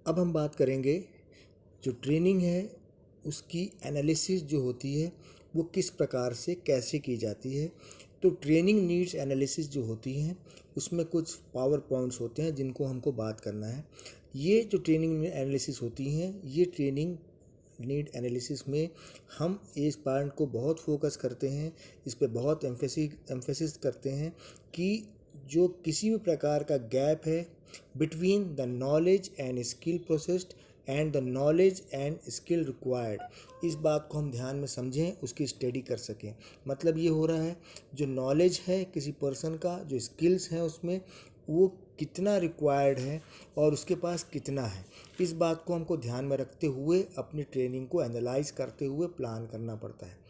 अब हम बात करेंगे जो ट्रेनिंग है उसकी एनालिसिस जो होती है वो किस प्रकार से कैसे की जाती है। तो ट्रेनिंग नीड्स एनालिसिस जो होती है उसमें कुछ पावर पॉइंट्स होते हैं जिनको हमको बात करना है। ये जो ट्रेनिंग एनालिसिस होती हैं ये ट्रेनिंग नीड एनालिसिस में हम इस पॉइंट को बहुत फोकस करते हैं, इस पे बहुत एम्फेसिस करते हैं कि जो किसी भी प्रकार का गैप है between the knowledge and skill processed and the knowledge and skill required, इस बात को हम ध्यान में समझें, उसकी स्टडी कर सकें। मतलब ये हो रहा है जो नॉलेज है किसी पर्सन का, जो स्किल्स हैं उसमें वो कितना रिक्वायर्ड है और उसके पास कितना है, इस बात को हमको ध्यान में रखते हुए अपनी ट्रेनिंग को एनालाइज करते हुए प्लान करना पड़ता है।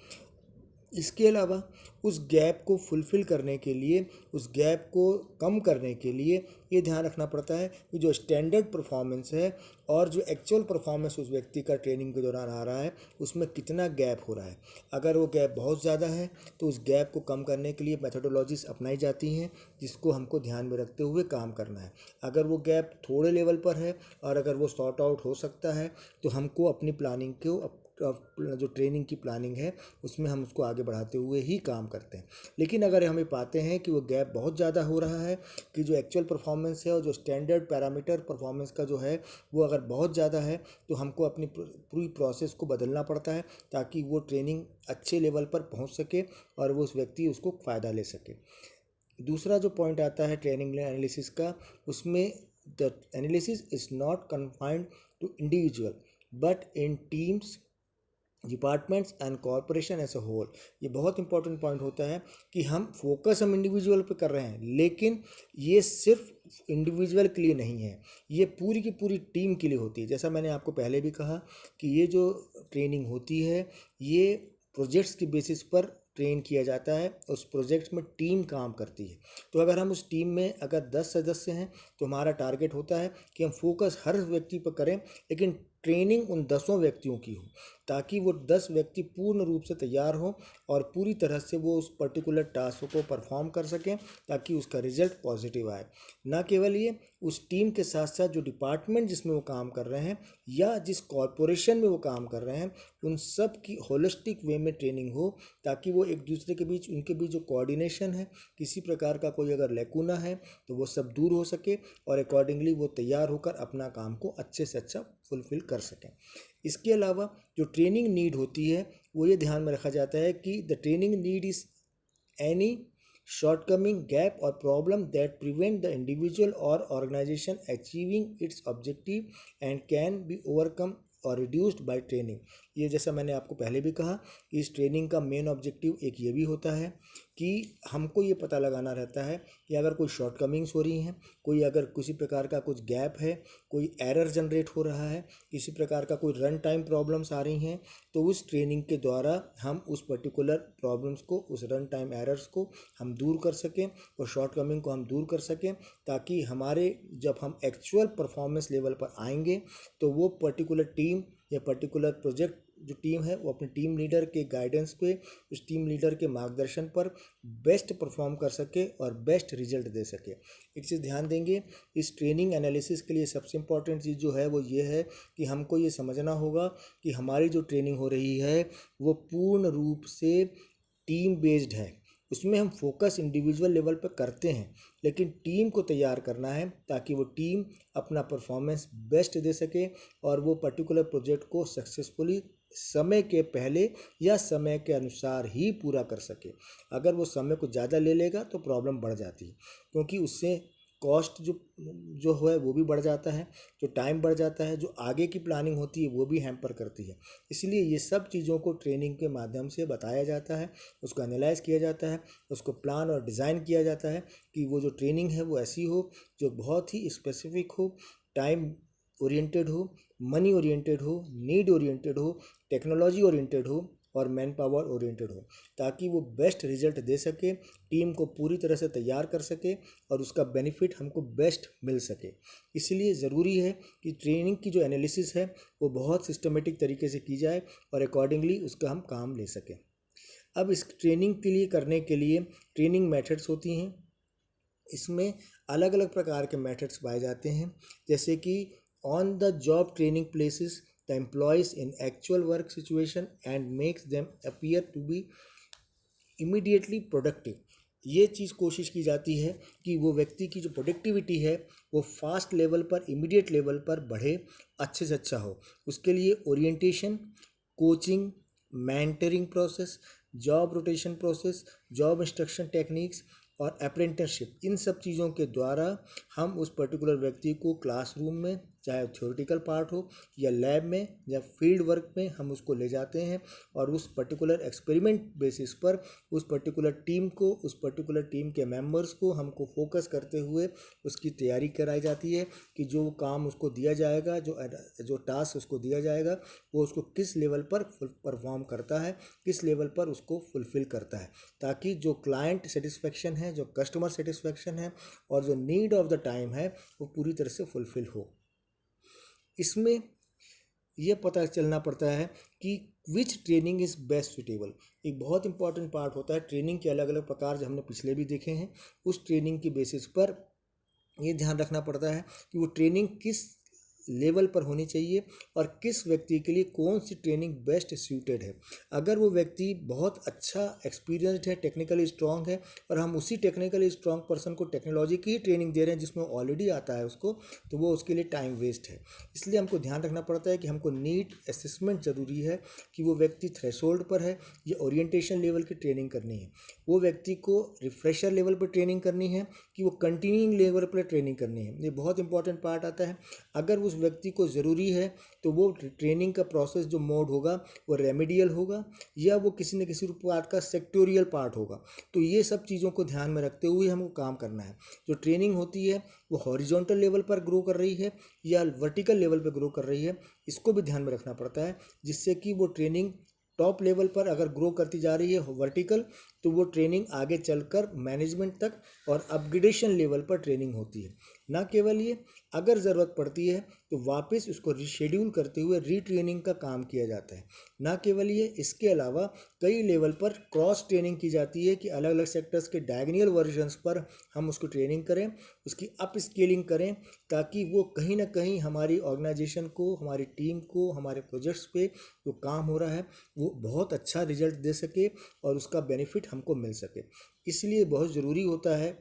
इसके अलावा उस गैप को फुलफ़िल करने के लिए, उस गैप को कम करने के लिए ये ध्यान रखना पड़ता है कि जो स्टैंडर्ड परफॉर्मेंस है और जो एक्चुअल परफॉर्मेंस उस व्यक्ति का ट्रेनिंग के दौरान आ रहा है उसमें कितना गैप हो रहा है। अगर वो गैप बहुत ज़्यादा है तो उस गैप को कम करने के लिए मेथोडोलॉजीज अपनाई जाती हैं जिसको हमको ध्यान में रखते हुए काम करना है। अगर वो गैप थोड़े लेवल पर है और अगर वो सॉर्ट आउट हो सकता है तो हमको अपनी प्लानिंग को जो ट्रेनिंग की प्लानिंग है उसमें हम उसको आगे बढ़ाते हुए ही काम करते हैं। लेकिन अगर हमें पाते हैं कि वो गैप बहुत ज़्यादा हो रहा है, कि जो एक्चुअल परफॉर्मेंस है और जो स्टैंडर्ड पैरामीटर परफॉर्मेंस का जो है वो अगर बहुत ज़्यादा है तो हमको अपनी पूरी प्रोसेस को बदलना पड़ता है ताकि वो ट्रेनिंग अच्छे लेवल पर पहुंच सके और वो उस व्यक्ति उसको फ़ायदा ले सके। दूसरा जो पॉइंट आता है ट्रेनिंग एनालिसिस का, उसमें the analysis is not confined to individual but in teams, departments and corporation as a whole. ये बहुत इंपॉर्टेंट पॉइंट होता है कि हम इंडिविजुअल पे कर रहे हैं, लेकिन ये सिर्फ इंडिविजुअल के लिए नहीं है, ये पूरी की पूरी टीम के लिए होती है। जैसा मैंने आपको पहले भी कहा कि ये जो ट्रेनिंग होती है ये प्रोजेक्ट्स की बेसिस पर ट्रेन किया जाता है, उस प्रोजेक्ट में टीम काम करती है। तो अगर हम उस टीम में अगर 10 सदस्य हैं तो हमारा टारगेट होता है कि हम फोकस हर व्यक्ति पर करें, लेकिन ट्रेनिंग उन 10 व्यक्तियों की हो ताकि वो 10 व्यक्ति पूर्ण रूप से तैयार हों और पूरी तरह से वो उस पर्टिकुलर टास्क को परफॉर्म कर सकें ताकि उसका रिजल्ट पॉजिटिव आए। ना केवल ये, उस टीम के साथ साथ जो डिपार्टमेंट जिसमें वो काम कर रहे हैं या जिस कॉरपोरेशन में वो काम कर रहे हैं उन सब की होलिस्टिक वे में ट्रेनिंग हो ताकि वो एक दूसरे के बीच, उनके बीच जो कोऑर्डिनेशन है, किसी प्रकार का कोई अगर लैकुना है तो वो सब दूर हो सके और अकॉर्डिंगली वो तैयार होकर अपना काम को अच्छे से अच्छा फुलफिल कर सकें। इसके अलावा जो ट्रेनिंग नीड होती है वो ये ध्यान में रखा जाता है कि the training need is any shortcoming, gap or problem that prevent the individual or organization achieving its objective and can be overcome और रिड्यूस्ड बाय ट्रेनिंग। ये जैसा मैंने आपको पहले भी कहा कि इस ट्रेनिंग का मेन ऑब्जेक्टिव एक ये भी होता है कि हमको ये पता लगाना रहता है कि अगर कोई शॉर्टकमिंग्स हो रही हैं, कोई अगर किसी प्रकार का कुछ गैप है, कोई एरर जनरेट हो रहा है, किसी प्रकार का कोई रन टाइम प्रॉब्लम्स आ रही हैं, तो उस ट्रेनिंग के द्वारा हम उस पर्टिकुलर प्रॉब्लम्स को, उस रन टाइम एरर्स को हम दूर कर सकें और शॉर्टकमिंग को हम दूर कर सकें ताकि हमारे जब हम एक्चुअल परफॉर्मेंस लेवल पर आएंगे तो वो पर्टिकुलर टीम या पर्टिकुलर प्रोजेक्ट जो टीम है वो अपने टीम लीडर के गाइडेंस पे, उस टीम लीडर के मार्गदर्शन पर बेस्ट परफॉर्म कर सके और बेस्ट रिजल्ट दे सके। एक चीज़ ध्यान देंगे, इस ट्रेनिंग एनालिसिस के लिए सबसे इम्पॉर्टेंट चीज़ जो है वो ये है कि हमको ये समझना होगा कि हमारी जो ट्रेनिंग हो रही है वो पूर्ण रूप से टीम बेस्ड है। उसमें हम फोकस इंडिविजुअल लेवल पर करते हैं, लेकिन टीम को तैयार करना है ताकि वो टीम अपना परफॉर्मेंस बेस्ट दे सके और वो पर्टिकुलर प्रोजेक्ट को सक्सेसफुली समय के पहले या समय के अनुसार ही पूरा कर सके। अगर वो समय को ज़्यादा ले लेगा तो प्रॉब्लम बढ़ जाती है, क्योंकि उससे कॉस्ट जो जो है वो भी बढ़ जाता है, जो टाइम बढ़ जाता है, जो आगे की प्लानिंग होती है वो भी हैम्पर करती है। इसलिए ये सब चीज़ों को ट्रेनिंग के माध्यम से बताया जाता है, उसको एनालाइज किया जाता है, उसको प्लान और डिज़ाइन किया जाता है कि वो जो ट्रेनिंग है वो ऐसी हो जो बहुत ही स्पेसिफिक हो, टाइम ओरिएंटेड हो, मनी ओरिएंटेड हो, नीड ओरिएंटेड हो, टेक्नोलॉजी ओरिएंटेड हो और मैन पावर ओरिएंटेड हो, ताकि वो बेस्ट रिजल्ट दे सके, टीम को पूरी तरह से तैयार कर सके और उसका बेनिफिट हमको बेस्ट मिल सके। इसलिए ज़रूरी है कि ट्रेनिंग की जो एनालिसिस है वो बहुत सिस्टमेटिक तरीके से की जाए और अकॉर्डिंगली उसका हम काम ले सकें। अब इस ट्रेनिंग के लिए करने के लिए ट्रेनिंग मेथड्स होती हैं, इसमें अलग अलग प्रकार के मेथड्स पाए जाते हैं, जैसे कि on the job training places the employees in actual work situation and makes them appear to be immediately productive। ये चीज़ कोशिश की जाती है कि वो व्यक्ति की जो प्रोडक्टिविटी है वो फास्ट लेवल पर, इमीडिएट लेवल पर बढ़े, अच्छे से अच्छा हो। उसके लिए orientation, coaching, mentoring process, job rotation process, job instruction techniques और अप्रेंटिसशिप, इन सब चीज़ों के द्वारा हम उस पर्टिकुलर व्यक्ति को क्लासरूम में, चाहे थ्योरेटिकल पार्ट हो या लैब में या फील्ड वर्क में, हम उसको ले जाते हैं और उस पर्टिकुलर एक्सपेरिमेंट बेसिस पर उस पर्टिकुलर टीम को, उस पर्टिकुलर टीम के मेंबर्स को हमको फोकस करते हुए उसकी तैयारी कराई जाती है कि जो काम उसको दिया जाएगा, जो टास्क उसको दिया जाएगा, वो उसको किस लेवल पर परफॉर्म करता है, किस लेवल पर उसको फुलफ़िल करता है, ताकि जो क्लाइंट सेटिस्फेक्शन है, जो कस्टमर सेटिस्फेक्शन है और जो नीड ऑफ द टाइम है वो पूरी तरह से फुलफ़िल हो। इसमें यह पता चलना पड़ता है कि विच ट्रेनिंग इज़ बेस्ट सुटेबल। एक बहुत इंपॉर्टेंट पार्ट होता है ट्रेनिंग के अलग अलग प्रकार, जो हमने पिछले भी देखे हैं। उस ट्रेनिंग की बेसिस पर ये ध्यान रखना पड़ता है कि वो ट्रेनिंग किस लेवल पर होनी चाहिए और किस व्यक्ति के लिए कौन सी ट्रेनिंग बेस्ट सूटेड है। अगर वो व्यक्ति बहुत अच्छा एक्सपीरियंस्ड है, टेक्निकली स्ट्रांग है और हम उसी टेक्निकली स्ट्रांग पर्सन को टेक्नोलॉजी की ही ट्रेनिंग दे रहे हैं जिसमें ऑलरेडी आता है उसको, तो वो उसके लिए टाइम वेस्ट है। इसलिए हमको ध्यान रखना पड़ता है कि हमको नीड असेसमेंट ज़रूरी है कि वो व्यक्ति थ्रेशोल्ड पर है या ओरिएंटेशन लेवल की ट्रेनिंग करनी है, वो व्यक्ति को रिफ्रेशर लेवल पर ट्रेनिंग करनी है कि वो कंटिन्यूइंग लेवल पर ट्रेनिंग करनी है। ये बहुत इंपॉर्टेंट पार्ट आता है। अगर उस व्यक्ति को ज़रूरी है तो वो ट्रेनिंग का प्रोसेस जो मोड होगा वो रेमेडियल होगा या वो किसी न किसी पार्ट का सेक्टोरियल पार्ट होगा। तो ये सब चीज़ों को ध्यान में रखते हुए हमको काम करना है। जो ट्रेनिंग होती है वो हॉरिजॉन्टल लेवल पर ग्रो कर रही है या वर्टिकल लेवल पर ग्रो कर रही है, इसको भी ध्यान में रखना पड़ता है, जिससे कि वो ट्रेनिंग टॉप लेवल पर अगर ग्रो करती जा रही है वर्टिकल, तो वो ट्रेनिंग आगे चलकर मैनेजमेंट तक और अपग्रेडेशन लेवल पर ट्रेनिंग होती है। ना केवल ये, अगर ज़रूरत पड़ती है तो वापस उसको रीशेड्यूल करते हुए रीट्रेनिंग का काम किया जाता है। ना केवल ये, इसके अलावा कई लेवल पर क्रॉस ट्रेनिंग की जाती है कि अलग अलग सेक्टर्स के डायगोनल वर्जन्स पर हम उसको ट्रेनिंग करें, उसकी अप स्केलिंग करें, ताकि वो कहीं ना कहीं हमारी ऑर्गेनाइजेशन को, हमारी टीम को, हमारे प्रोजेक्ट्स पे जो काम हो रहा है वो बहुत अच्छा रिजल्ट दे सके और उसका बेनिफिट हमको मिल सके। इसलिए बहुत ज़रूरी होता है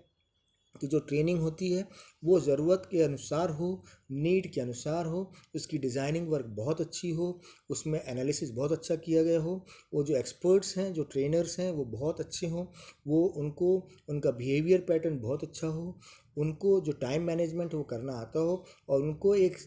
कि जो ट्रेनिंग होती है वो ज़रूरत के अनुसार हो, नीड के अनुसार हो, उसकी डिज़ाइनिंग वर्क बहुत अच्छी हो, उसमें एनालिसिस बहुत अच्छा किया गया हो, वो जो एक्सपर्ट्स हैं, जो ट्रेनर्स हैं वो बहुत अच्छे हों, वो उनको उनका बिहेवियर पैटर्न बहुत अच्छा हो, उनको जो टाइम मैनेजमेंट वो करना आता हो और उनको एक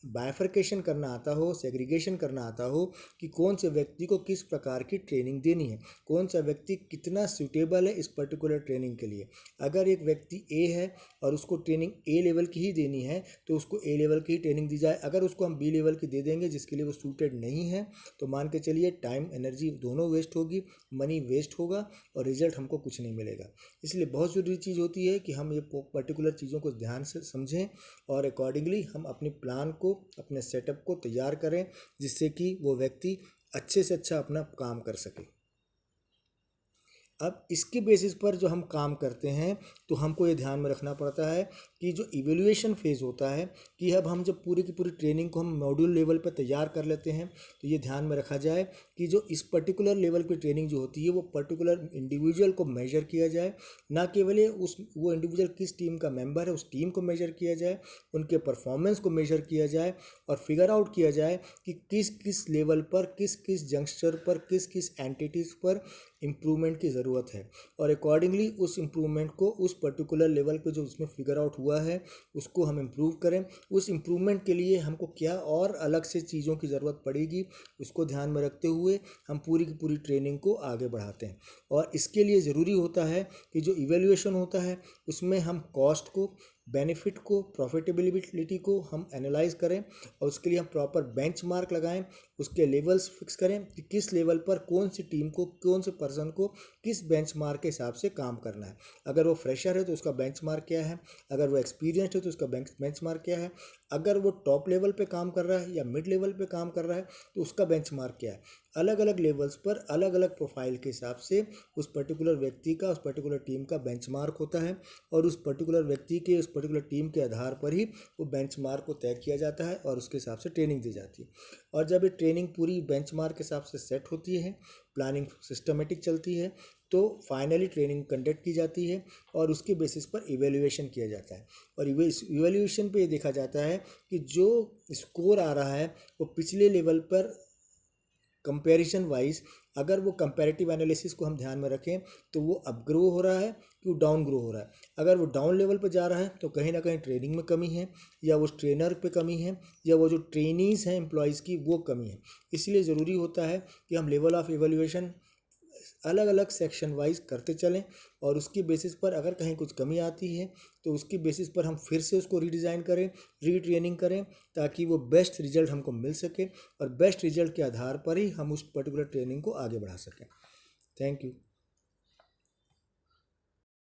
बाइफर्केशन करना आता हो, सेग्रीगेशन करना आता हो कि कौन से व्यक्ति को किस प्रकार की ट्रेनिंग देनी है, कौन सा व्यक्ति कितना सूटेबल है इस पर्टिकुलर ट्रेनिंग के लिए। अगर एक व्यक्ति ए है और उसको ट्रेनिंग ए लेवल की ही देनी है तो उसको ए लेवल की ही ट्रेनिंग दी जाए। अगर उसको हम बी लेवल की दे देंगे जिसके लिए वो सूटेड नहीं है, तो मान के चलिए टाइम एनर्जी दोनों वेस्ट होगी, मनी वेस्ट होगा और रिजल्ट हमको कुछ नहीं मिलेगा। इसलिए बहुत ज़रूरी चीज़ होती है कि हम ये पर्टिकुलर चीज़ों को ध्यान से समझें और अकॉर्डिंगली हम अपने प्लान को, अपने सेटअप को तैयार करें, जिससे कि वो व्यक्ति अच्छे से अच्छा अपना काम कर सके। अब इसके बेसिस पर जो हम काम करते हैं तो हमको ये ध्यान में रखना पड़ता है कि जो इवैल्यूएशन फेज़ होता है कि अब हम जब पूरी की पूरी ट्रेनिंग को हम मॉड्यूल लेवल पर तैयार कर लेते हैं तो ये ध्यान में रखा जाए कि जो इस पर्टिकुलर लेवल की ट्रेनिंग जो होती है वो पर्टिकुलर इंडिविजुअल को मेजर किया जाए, ना केवल ये वो इंडिविजुअल किस टीम का मेंबर है उस टीम को मेजर किया जाए, उनके परफॉर्मेंस को मेजर किया जाए और फिगर आउट किया जाए कि किस किस लेवल पर, किस किस जंक्शर पर, किस किस एंटिटीज़ पर इम्प्रूवमेंट की ज़रूरत है और अकॉर्डिंगली उस इम्प्रूवमेंट को उस पर्टिकुलर लेवल पे जो उसमें फिगर आउट हुआ है उसको हम इम्प्रूव करें। उस इम्प्रूवमेंट के लिए हमको क्या और अलग से चीज़ों की ज़रूरत पड़ेगी उसको ध्यान में रखते हुए हम पूरी की पूरी ट्रेनिंग को आगे बढ़ाते हैं। और इसके लिए ज़रूरी होता है कि जो इवैल्यूएशन होता है उसमें हम कॉस्ट को, बेनिफिट को, प्रॉफिटेबिलिटी को हम एनालाइज करें और उसके लिए हम प्रॉपर बेंचमार्क लगाएं, उसके लेवल्स फिक्स करें कि किस लेवल पर कौन सी टीम को, कौन से पर्सन को किस बेंचमार्क के हिसाब से काम करना है। अगर वो फ्रेशर है तो उसका बेंचमार्क क्या है, अगर वो एक्सपीरियंस्ड है तो उसका बेंचमार्क क्या है, अगर वो टॉप लेवल पे काम कर रहा है या मिड लेवल पे काम कर रहा है तो उसका बेंचमार्क क्या है। अलग अलग लेवल्स पर अलग अलग प्रोफाइल के हिसाब से उस पर्टिकुलर व्यक्ति का, उस पर्टिकुलर टीम का बेंचमार्क होता है और उस पर्टिकुलर व्यक्ति के, उस पर्टिकुलर टीम के आधार पर ही वो बेंचमार्क को तय किया जाता है और उसके हिसाब से ट्रेनिंग दी जाती है। और जब ये ट्रेनिंग पूरी बेंचमार्क के हिसाब से सेट होती है, प्लानिंग सिस्टमेटिक चलती है, तो फाइनली ट्रेनिंग कंडक्ट की जाती है और उसके बेसिस पर इवेल्युएशन किया जाता है। और इवेल्युएशन पे ये देखा जाता है कि जो स्कोर आ रहा है वो पिछले लेवल पर कंपैरिजन वाइज, अगर वो कंपैरेटिव एनालिसिस को हम ध्यान में रखें तो वो अप ग्रो हो रहा है कि वो डाउन ग्रो हो रहा है। अगर वो डाउन लेवल पर जा रहा है तो कहीं ना कहीं ट्रेनिंग में कमी है, या वो ट्रेनर पे कमी है, या वो जो ट्रेनीज़ हैं एम्प्लॉयज़ की वो कमी है। इसलिए ज़रूरी होता है कि हम लेवल ऑफ इवैल्यूएशन अलग अलग सेक्शन वाइज करते चलें और उसकी बेसिस पर अगर कहीं कुछ कमी आती है तो उसकी बेसिस पर हम फिर से उसको रीडिज़ाइन करें, रीट्रेनिंग करें, ताकि वो बेस्ट रिजल्ट हमको मिल सके और बेस्ट रिजल्ट के आधार पर ही हम उस पर्टिकुलर ट्रेनिंग को आगे बढ़ा सकें। Thank you.